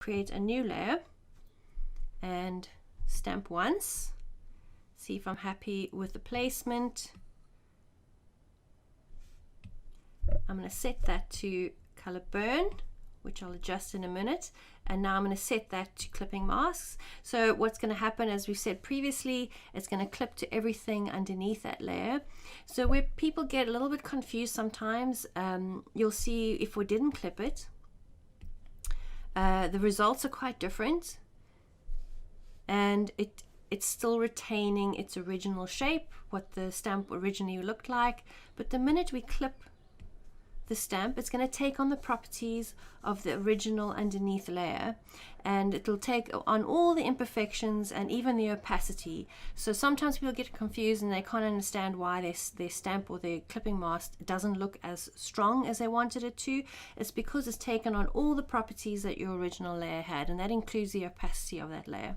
create a new layer and stamp once, see if I'm happy with the placement. I'm going to set that to color burn, which I'll adjust in a minute, and now I'm going to set that to clipping masks. So what's going to happen, as we said previously, it's going to clip to everything underneath that layer. So where people get a little bit confused sometimes, you'll see if we didn't clip it, the results are quite different, and it's still retaining its original shape, what the stamp originally looked like. But the minute we clip the stamp, it's going to take on the properties of the original underneath layer, and it'll take on all the imperfections and even the opacity. So sometimes people get confused and they can't understand why their stamp or their clipping mask doesn't look as strong as they wanted it to. It's because it's taken on all the properties that your original layer had, and that includes the opacity of that layer.